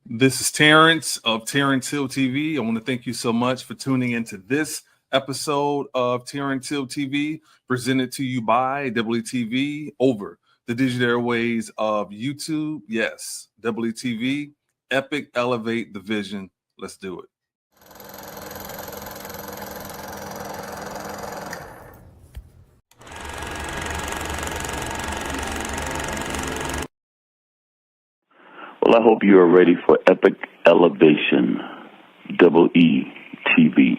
This is Terrance of Terrance Hill TV. I want to thank you so much for tuning into this episode of Terrance Hill TV, presented to you by DoubleETV over the digital airways of YouTube. Yes, DoubleETV, epic, elevate the vision. Let's do it. Well, I hope you are ready for epic elevation. Double E TV.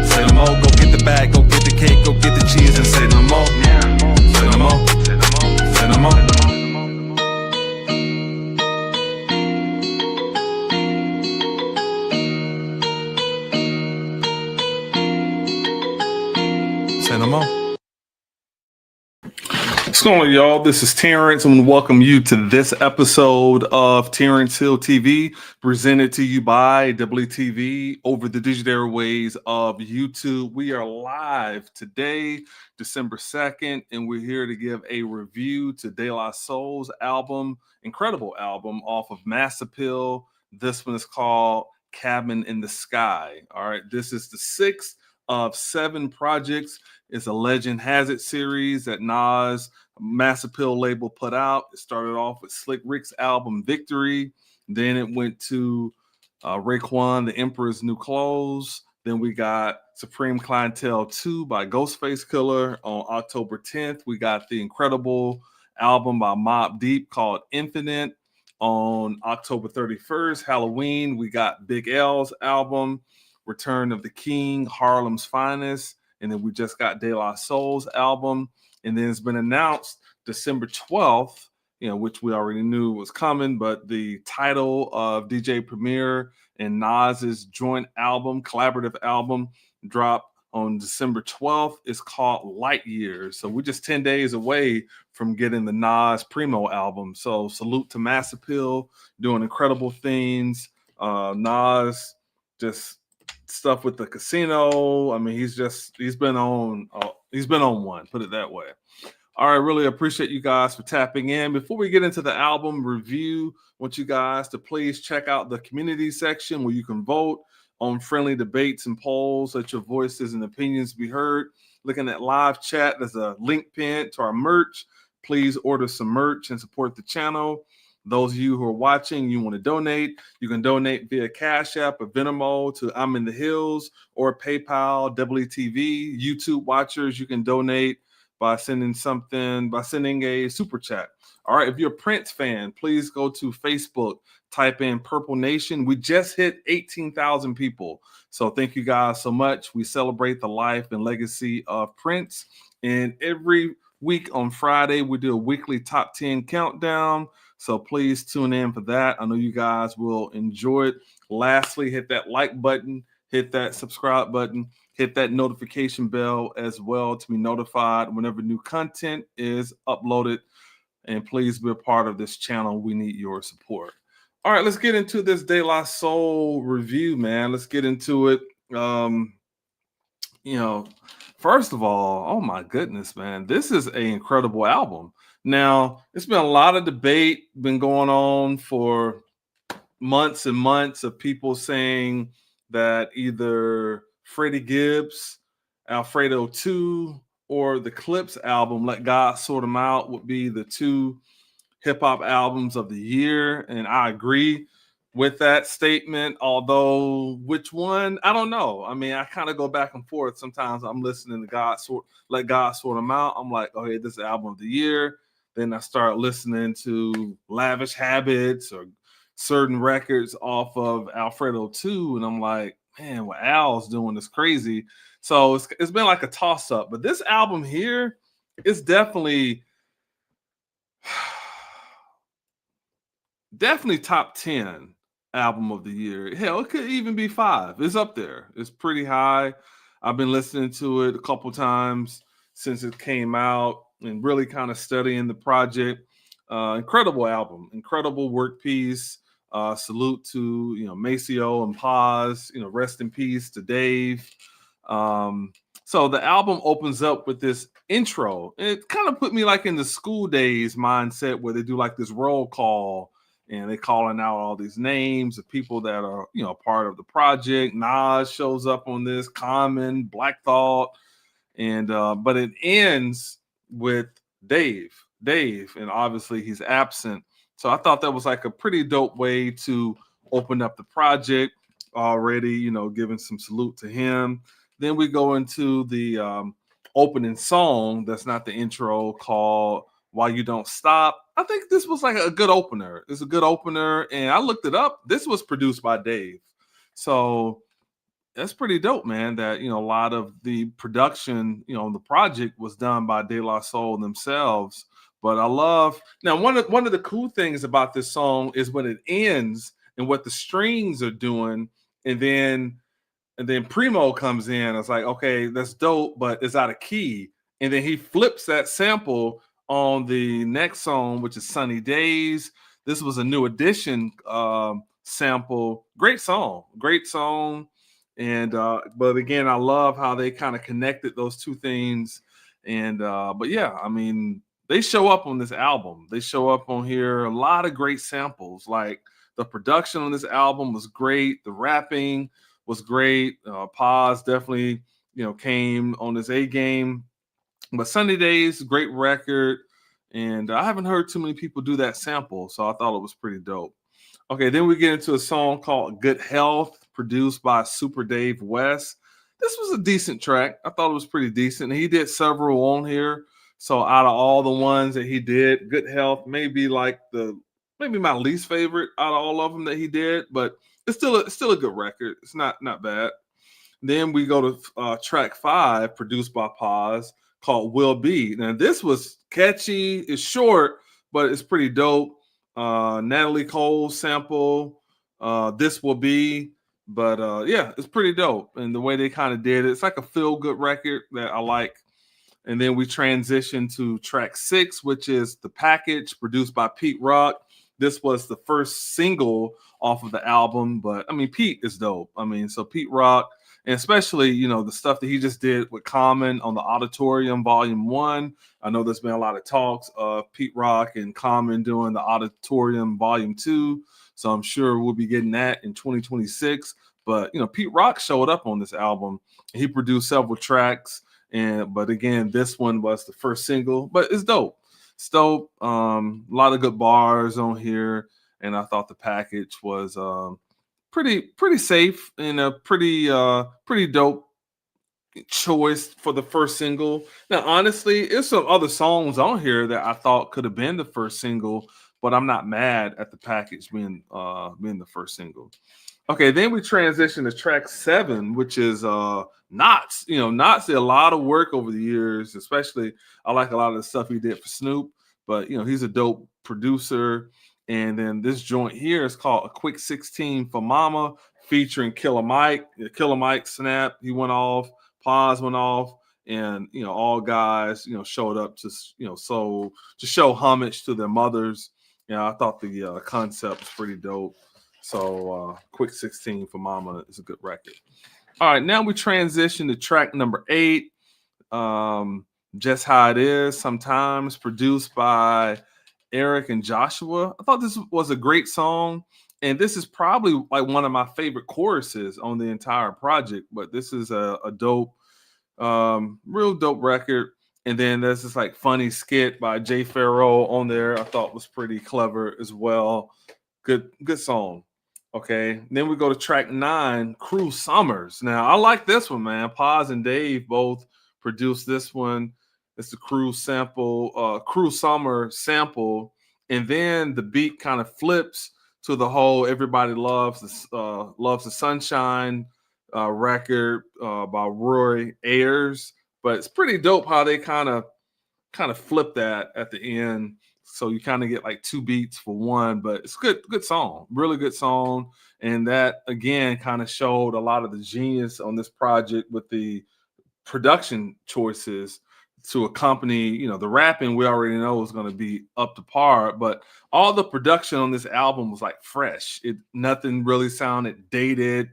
Say no more, go get the bag, go get the cake, go get the cheese, and say no more. Say no more, say no more. Say no more. What's going on, y'all? This is Terrance. I'm going to welcome you to this episode of Terrance Hill TV, presented to you by DoubleETV over the digital airways of YouTube. We are live today, December 2nd, and we're here to give a review to De La Soul's album, incredible album off of Maseo. This one is called Cabin in the Sky. All right, this is the 6th of 7 projects. It's a Legend Has It series that Nas Maseo label put out. It started off with Slick Rick's album Victory. Then it went to Raekwon, The Emperor's New Clothes. Then we got Supreme Clientele 2 by Ghostface Killer on October 10th. We got the incredible album by Mobb Deep called Infinite on October 31st. Halloween, we got Big L's album, Return of the King, Harlem's Finest. And then we just got De La Soul's album. And then it's been announced December 12th, which we already knew was coming, but the title of DJ Premier and Nas's joint album, collaborative album, dropped on December 12th. It's called Light Years. So we're just 10 days away from getting the Nas Primo album. So salute to Maseo, doing incredible things. Nas just stuff with the casino. I mean, he's been on one, put it that way. All right, really appreciate you guys for tapping in. Before we get into the album review, I want you guys to please check out the community section where you can vote on friendly debates and polls. Let your voices and opinions be heard. Looking at live chat, there's a link pinned to our merch. Please order some merch and support the channel. Those of you who are watching, you want to donate, you can donate via Cash App or Venmo to I'm in the Hills or PayPal, DoubleETV. YouTube watchers, you can donate by sending a super chat. All right, if you're a Prince fan, please go to Facebook, type in Purple Nation. We just hit 18,000 people. So thank you guys so much. We celebrate the life and legacy of Prince. And every week on Friday, we do a weekly top 10 countdown. So please tune in for that. I know you guys will enjoy it. Lastly, hit that like button, hit that subscribe button, hit that notification bell as well to be notified whenever new content is uploaded. And please be a part of this channel. We need your support. All right, let's get into this De La Soul review, man. Let's get into it. First of all, oh my goodness, man, this is an incredible album. Now, it's been a lot of debate been going on for months and months of people saying that either Freddie Gibbs, Alfredo 2, or the Clips album, Let God Sort 'Em Out, would be the 2 hip-hop albums of the year. And I agree with that statement, although which one, I don't know. I mean, I kind of go back and forth. Sometimes I'm listening to Let God Sort 'Em Out. I'm like, okay, this is the album of the year. Then I start listening to Lavish Habits or certain records off of Alfredo 2, and I'm like, man, what Al's doing is crazy. So it's been like a toss-up. But this album here is definitely top 10 album of the year. Hell, it could even be 5. It's up there. It's pretty high. I've been listening to it a couple times since it came out and really kind of studying the project. Incredible album, incredible work piece. Salute to Maseo and Paz. Rest in peace to Dave. So the album opens up with this intro. And it kind of put me like in the school days mindset where they do like this roll call and they calling out all these names of people that are, you know, part of the project. Nas shows up on this, Common, Black Thought, and but it ends with Dave, and obviously he's absent. So I thought that was like a pretty dope way to open up the project already, you know, giving some salute to him. Then we go into the opening song that's not the intro, called Why You Don't Stop. I think this was like a good opener. It's a good opener, and I looked it up. This was produced by Dave. So that's pretty dope, man. That, you know, a lot of the production, you know, the project was done by De La Soul themselves. But I love, now one of the cool things about this song is when it ends and what the strings are doing, and then Primo comes in. It's like, okay, that's dope, but it's out of key. And then he flips that sample on the next song, which is Sunny Days. This was a new edition sample. Great song, great song. And but again, I love how they kind of connected those two things. And but yeah, I mean, they show up on this album. They show up on here. A lot of great samples. Like the production on this album was great. The rapping was great. Paz definitely, you know, came on his A game. But Sunny Days, great record. And I haven't heard too many people do that sample, so I thought it was pretty dope. Okay, then we get into a song called Good Health, produced by Super Dave West. This was a decent track. I thought it was pretty decent. He did several on here. So out of all the ones that he did, Good Health may be like maybe my least favorite out of all of them that he did, but it's still a good record. It's not bad. Then we go to track 5, produced by Paz, called Will Be. Now this was catchy. It's short, but it's pretty dope. Natalie Cole sample, This Will Be. But yeah, it's pretty dope. And the way they kind of did it, it's like a feel-good record that I like. And then we transition to track 6, which is The Package, produced by Pete Rock. This was the first single off of the album, but I mean, Pete is dope. I mean, so Pete Rock, and especially, you know, the stuff that he just did with Common on the Auditorium Volume 1. I know there's been a lot of talks of Pete Rock and Common doing the Auditorium Volume 2. So I'm sure we'll be getting that in 2026. But, you know, Pete Rock showed up on this album. He produced several tracks. But again, this one was the first single, but it's dope. It's dope. A lot of good bars on here. And I thought The Package was pretty safe and a pretty dope choice for the first single. Now, honestly, there's some other songs on here that I thought could have been the first single, but I'm not mad at The Package being the first single. Okay, then we transition to track 7, which is Knots. You know, Knots did a lot of work over the years, especially I like a lot of the stuff he did for Snoop, but you know, he's a dope producer. And then this joint here is called A Quick 16 for Mama, featuring Killer Mike. Killer Mike snapped, he went off, Paz went off, and you know, all guys, you know, showed up to, you know, so to show homage to their mothers. You know, I thought the concept was pretty dope. So Quick 16 for Mama is a good record. All right, now we transition to track number 8, Just How It Is Sometimes, produced by Eric and Joshua. I thought this was a great song, and this is probably like one of my favorite choruses on the entire project, but this is a dope, real dope record. And then there's this like funny skit by Jay Farrow on there I thought was pretty clever as well. Good song. Okay, then we go to track 9, Cruel Summers. Now, I like this one, man. Paz and Dave both produced this one. It's the Cruel Summer sample. And then the beat kind of flips to the whole Everybody Loves the Sunshine record by Roy Ayers. But it's pretty dope how they kind of flip that at the end. So you kind of get like 2 beats for one, but it's good song, really good song. And that again kind of showed a lot of the genius on this project with the production choices to accompany, you know, the rapping we already know is going to be up to par, but all the production on this album was like fresh. Nothing really sounded dated.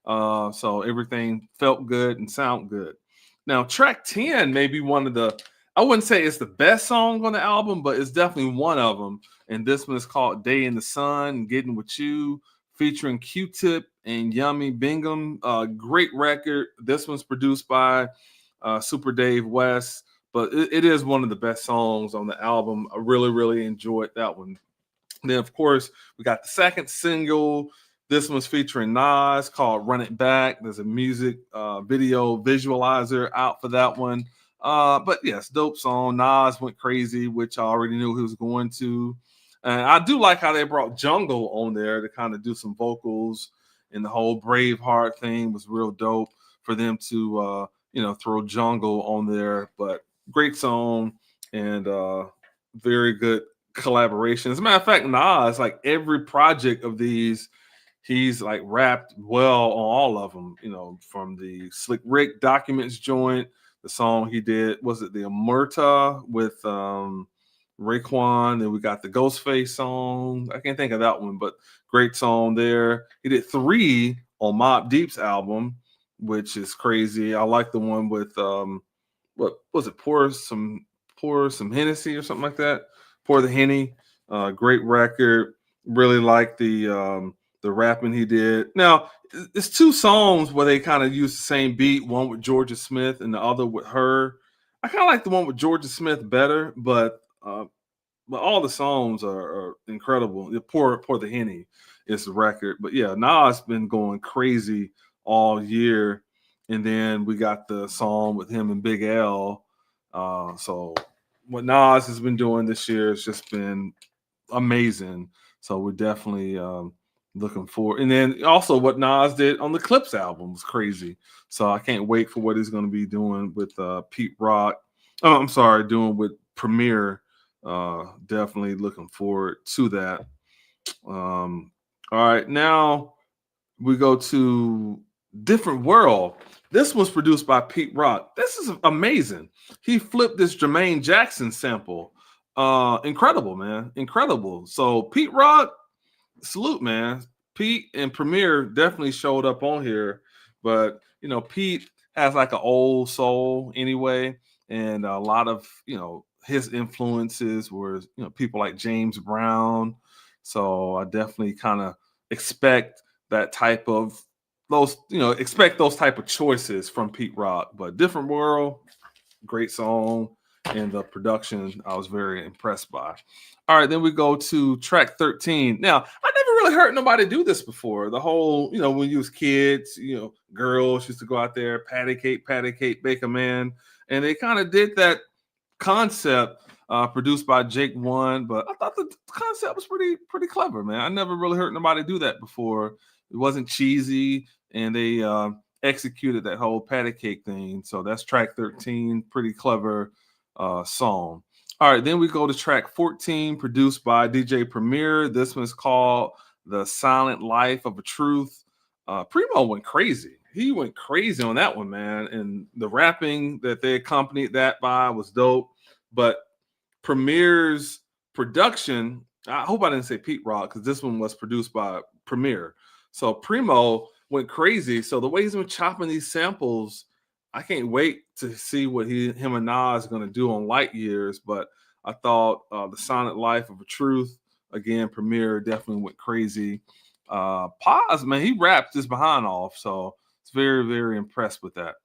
So everything felt good and sound good. Now, track 10 may be one of the I wouldn't say it's the best song on the album, but it's definitely one of them. And this one is called Day in the Sun, Getting With You, featuring Q-Tip and Yummy Bingham. Great record. This one's produced by Super Dave West, but it is one of the best songs on the album. I really, really enjoyed that one. Then, of course, we got the second single. This one's featuring Nas, called Run It Back. There's a music video visualizer out for that one. But yes, dope song. Nas went crazy, which I already knew he was going to. And I do like how they brought Jungle on there to kind of do some vocals, and the whole Braveheart thing was real dope for them to throw Jungle on there. But great song, and very good collaboration. As a matter of fact, Nas, like every project of these, he's like rapped well on all of them. From the Slick Rick Documents joint, the song he did, was it the Omerta with Raekwon? Then we got the Ghostface song. I can't think of that one, but great song there. He did 3 on Mobb Deep's album, which is crazy. I like the one with what was it? Pour some Hennessy or something like that. Pour the Henny. Great record. Really like the rapping he did. Now, it's 2 songs where they kind of use the same beat, one with Georgia Smith and the other with her. I kind of like the one with Georgia Smith better, but all the songs are incredible. Pour the Henny is the record. But yeah, Nas been going crazy all year. And then we got the song with him and Big L. So what Nas has been doing this year has just been amazing. So we're definitely looking forward. And then also what Nas did on the Clips album was crazy. So I can't wait for what he's going to be doing with Pete Rock. Oh, I'm sorry, doing with Premier. Definitely looking forward to that. All right, now we go to Different World. This was produced by Pete Rock. This is amazing. He flipped this Jermaine Jackson sample. Incredible, man. Incredible. So Pete Rock, salute, man. Pete and Premier definitely showed up on here, but Pete has like an old soul anyway, and a lot of his influences were people like James Brown. So I definitely kind of expect that type of expect those type of choices from Pete Rock. But Different World, great song, and the production I was very impressed by. All right, then we go to track 13. Now, I never really heard nobody do this before. The whole, when you was kids, girls used to go out there, patty cake, bake a man. And they kind of did that concept produced by Jake One, but I thought the concept was pretty clever, man. I never really heard nobody do that before. It wasn't cheesy, and they executed that whole patty cake thing. So that's track 13, pretty clever song. All right, then we go to track 14, produced by DJ Premier. This one's called The Silent Life of a Truth. Primo went crazy. He went crazy on that one, man. And the rapping that they accompanied that by was dope. But Premier's production, I hope I didn't say Pete Rock, because this one was produced by Premier. So Primo went crazy. So the way he's been chopping these samples, I can't wait to see what him and Nas are going to do on Light Years. But I thought The Silent Life of a Truth, again, Premier definitely went crazy. Paz, man, he rapped his behind off. So it's very, very impressed with that.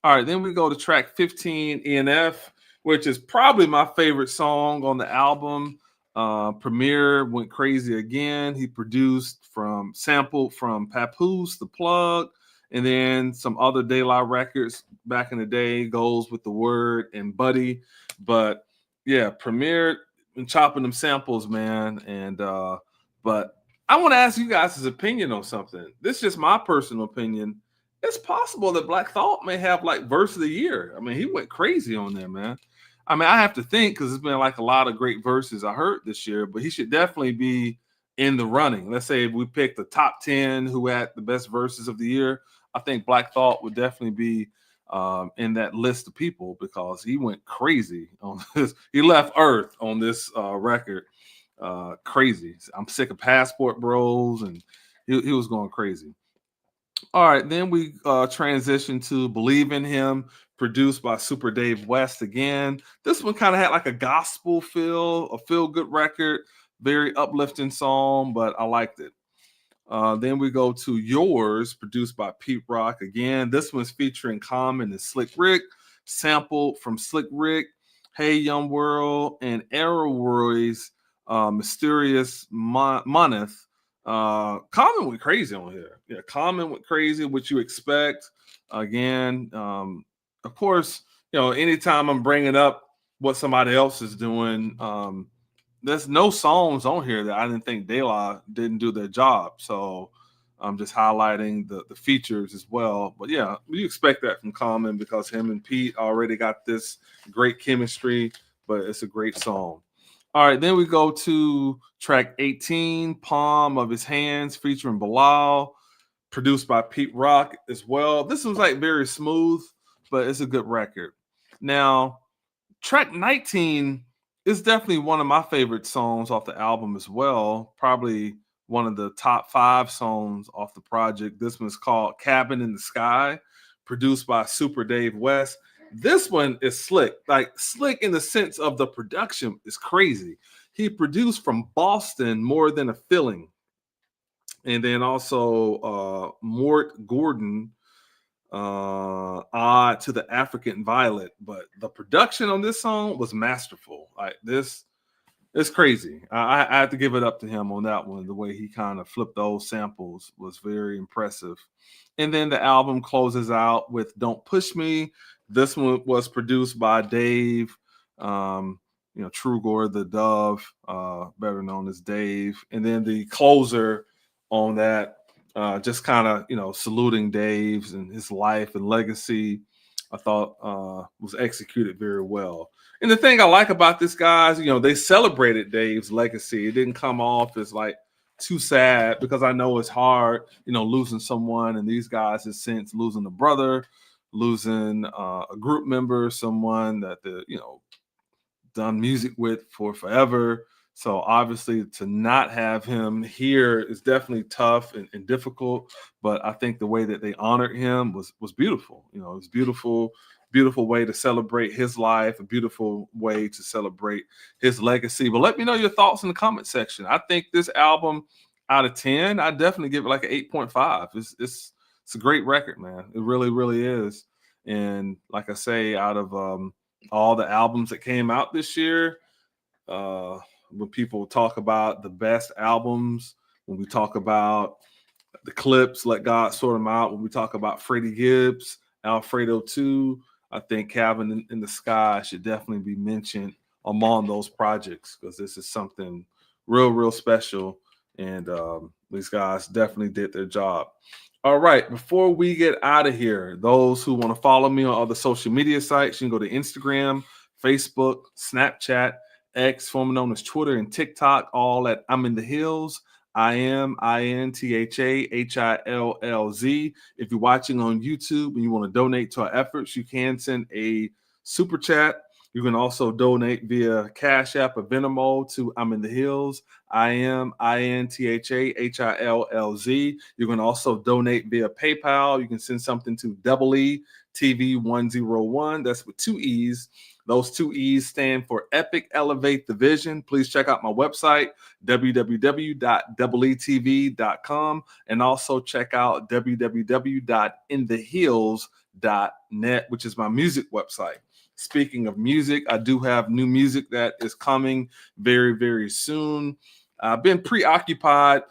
All right, then we go to track 15, ENF, which is probably my favorite song on the album. Premier went crazy again. He sampled from Papoose, The Plug, and then some other De La records back in the day, Goes with the Word and Buddy. But yeah, Premier been chopping them samples, man. And but I want to ask you guys' opinion on something. This is just my personal opinion. It's possible that Black Thought may have like verse of the year. I mean, he went crazy on there, man. I mean, I have to think, because it's been like a lot of great verses I heard this year, but he should definitely be in the running. Let's say if we pick the top 10 who had the best verses of the year, I think Black Thought would definitely be in that list of people, because he went crazy on this. He left Earth on this record. Crazy. I'm sick of Passport Bros, and he was going crazy. All right, then we transition to Believe in Him, produced by Super Dave West again. This one kind of had like a gospel feel, a feel-good record, very uplifting song, but I liked it. Then we go to Yours, produced by Pete Rock again. This one's featuring Common and Slick Rick, sampled from Slick Rick, Hey Young World, and Arrowroy's Mysterious Moneth. Common went crazy on here. Yeah, Common went crazy, what you expect. Again, of course, anytime I'm bringing up what somebody else is doing, there's no songs on here that I didn't think De La didn't do their job. So I'm just highlighting the features as well. But yeah, we expect that from Common because him and Pete already got this great chemistry, but it's a great song. All right, then we go to track 18, Palm of His Hands, featuring Bilal, produced by Pete Rock as well. This was like very smooth, but it's a good record. Now, track 19 is definitely one of my favorite songs off the album as well. Probably one of the top 5 songs off the project. This one's called Cabin in the Sky, produced by Super Dave West. This one is slick, like slick in the sense of the production is crazy. He produced from Boston, More Than a Feeling. And then also Mort Gordon, Odd to the African Violet. But the production on this song was masterful. Like this, it's crazy. I have to give it up to him on that one. The way he kind of flipped those samples was very impressive. And then the album closes out with Don't Push Me. This one was produced by Dave, Trugor the Dove, better known as Dave. And then the closer on that, just kind of, saluting Dave's and his life and legacy, I thought was executed very well. And the thing I like about this, guys, they celebrated Dave's legacy. It didn't come off as like too sad because I know it's hard, losing someone. And these guys have since losing a brother, losing a group member, someone that done music with for forever. So obviously to not have him here is definitely tough and difficult. But I think the way that they honored him was beautiful. It was beautiful way to celebrate his life, a beautiful way to celebrate his legacy. But let me know your thoughts in the comment section. I think this album out of 10, I definitely give it like an 8.5. It's a great record, man. It really, really is. And like I say, out of all the albums that came out this year, when people talk about the best albums, when we talk about the clips, Let God Sort Them Out, when we talk about Freddie Gibbs, Alfredo 2, I think Cabin in the Sky should definitely be mentioned among those projects because this is something real, real special. And these guys definitely did their job. All right, before we get out of here, those who want to follow me on other social media sites, you can go to Instagram, Facebook, Snapchat, X, formerly known as Twitter, and TikTok, all at I'm in the Hills. IMINTHAHILLZ. If you're watching on YouTube and you want to donate to our efforts, you can send a super chat. You can also donate via Cash App or Venmo to I'm in the Hills, IMINTHAHILLZ. You can also donate via PayPal. You can send something to DoubleETV101. That's with 2 E's. Those 2 E's stand for Epic Elevate the Vision. Please check out my website, www.doubleetv.com, and also check out www.inthehills.net, which is my music website. Speaking of music, I do have new music that is coming very, very soon. I've been preoccupied.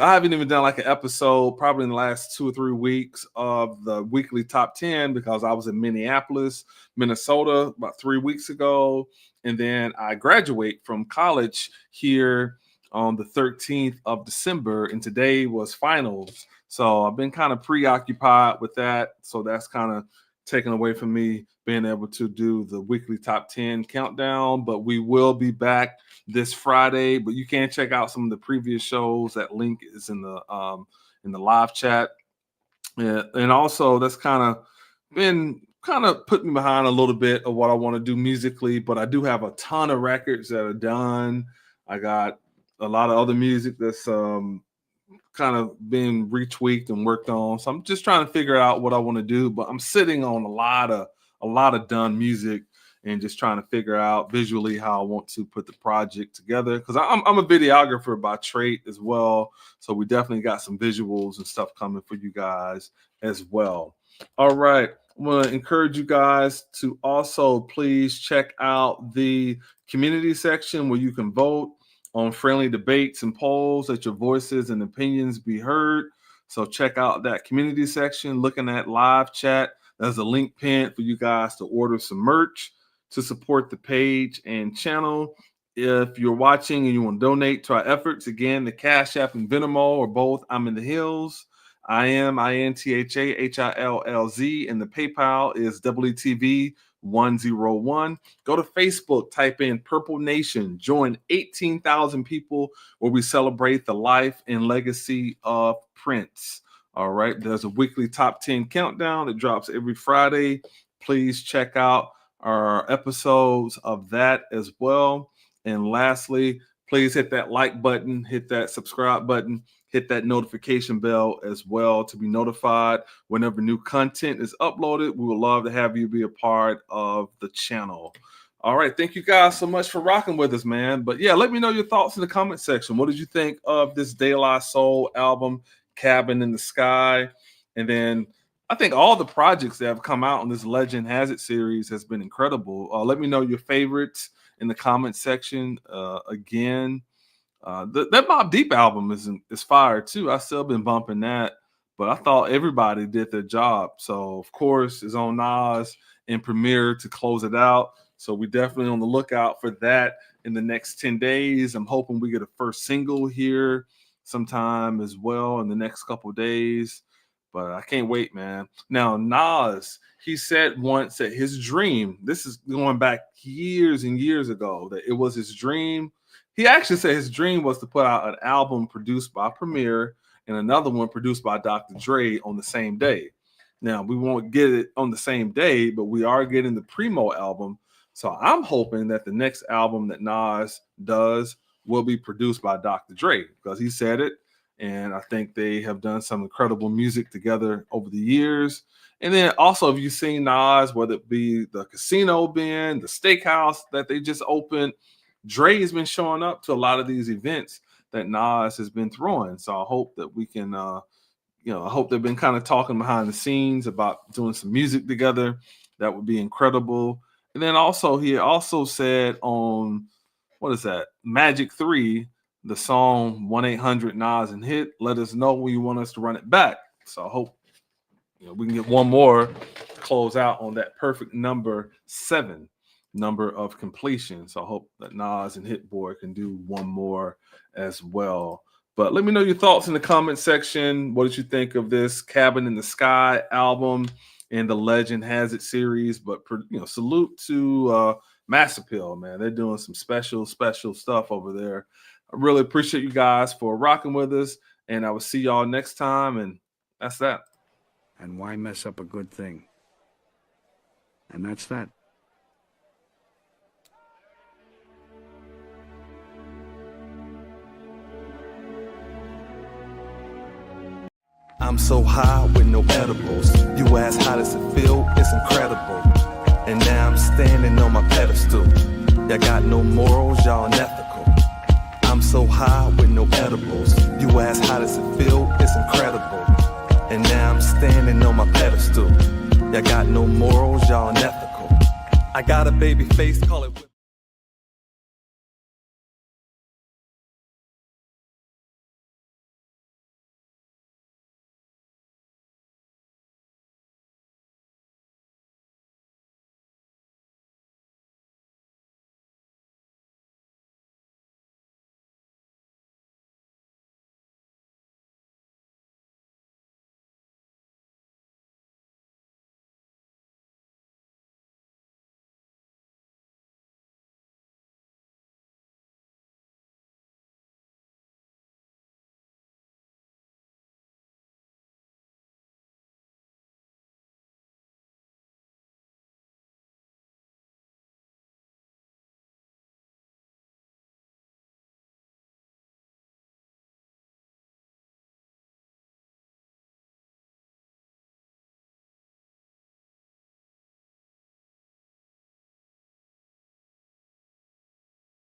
I haven't even done like an episode probably in the last 2 or 3 weeks of the weekly top 10 because I was in Minneapolis, Minnesota about 3 weeks ago. And then I graduate from college here on the 13th of December. And today was finals. So I've been kind of preoccupied with that. So that's kind of taken away from me being able to do the weekly top 10 countdown, but we will be back this Friday. But you can check out some of the previous shows. That link is in the live chat. And also that's kind of been put me behind a little bit of what I want to do musically, but I do have a ton of records that are done. I got a lot of other music that's kind of being retweaked and worked on. So I'm just trying to figure out what I want to do, but I'm sitting on a lot of a lot of done music and just trying to figure out visually how I want to put the project together, because I'm a videographer by trade as well. So we definitely got some visuals and stuff coming for you guys as well. All right. I want to encourage you guys to also please check out the community section where you can vote on friendly debates and polls, that your voices and opinions be heard. So check out that community section. Looking at live chat, there's a link pinned for you guys to order some merch to support the page and channel. If you're watching and you want to donate to our efforts, again, the Cash App and Venmo are both I'm in the Hills. I am INTHAHILLZ, and the PayPal is DoubleETV101. Go to Facebook, type in Purple Nation, join 18,000 people where we celebrate the life and legacy of Prince. All right, there's a weekly top 10 countdown that drops every Friday. Please check out our episodes of that as well. And lastly, please hit that like button, hit that subscribe button, hit that notification bell as well to be notified whenever new content is uploaded. We would love to have you be a part of the channel. All right. Thank you guys so much for rocking with us, man. But yeah, let me know your thoughts in the comment section. What did you think of this De La Soul album, Cabin in the Sky? And then I think all the projects that have come out on this Legend Has It series has been incredible. Let me know your favorites in the comment section. Again, that Mobb Deep album is fire too. I still been bumping that, but I thought everybody did their job. So of course it's on Nas and Premier to close it out. So we definitely on the lookout for that in the next 10 days. I'm hoping we get a first single here sometime as well in the next couple of days. But I can't wait, man. Now, Nas, he said once that his dream, this is going back years and years ago, that it was his dream. He actually said his dream was to put out an album produced by Premier and another one produced by Dr. Dre on the same day. Now, we won't get it on the same day, but we are getting the Primo album. So I'm hoping that the next album that Nas does will be produced by Dr. Dre, because he said it. And I think they have done some incredible music together over the years. And then also, if you've seen Nas, whether it be the casino bin, the steakhouse that they just opened, Dre has been showing up to a lot of these events that Nas has been throwing. So I hope that we can, I hope they've been kind of talking behind the scenes about doing some music together. That would be incredible. And then also, he also said on, what is that, Magic 3, the song 1-800-NAS and hit, let us know when you want us to run it back. So I hope we can get one more to close out on that perfect number 7, number of completion. So I hope that Nas and Hit Boy can do one more as well. But let me know your thoughts in the comment section. What did you think of this Cabin in the Sky album and the Legend Has It series? But salute to Maseo, man. They're doing some special stuff over there. I really appreciate you guys for rocking with us, and I will see y'all next time, and that's that. And why mess up a good thing? And that's that. I'm so high with no edibles. You ask how does it feel? It's incredible. And now I'm standing on my pedestal. Y'all got no morals, y'all unethical. I'm so high with no edibles. You ask how does it feel? It's incredible. And now I'm standing on my pedestal. Y'all got no morals, y'all unethical. I got a baby face, call it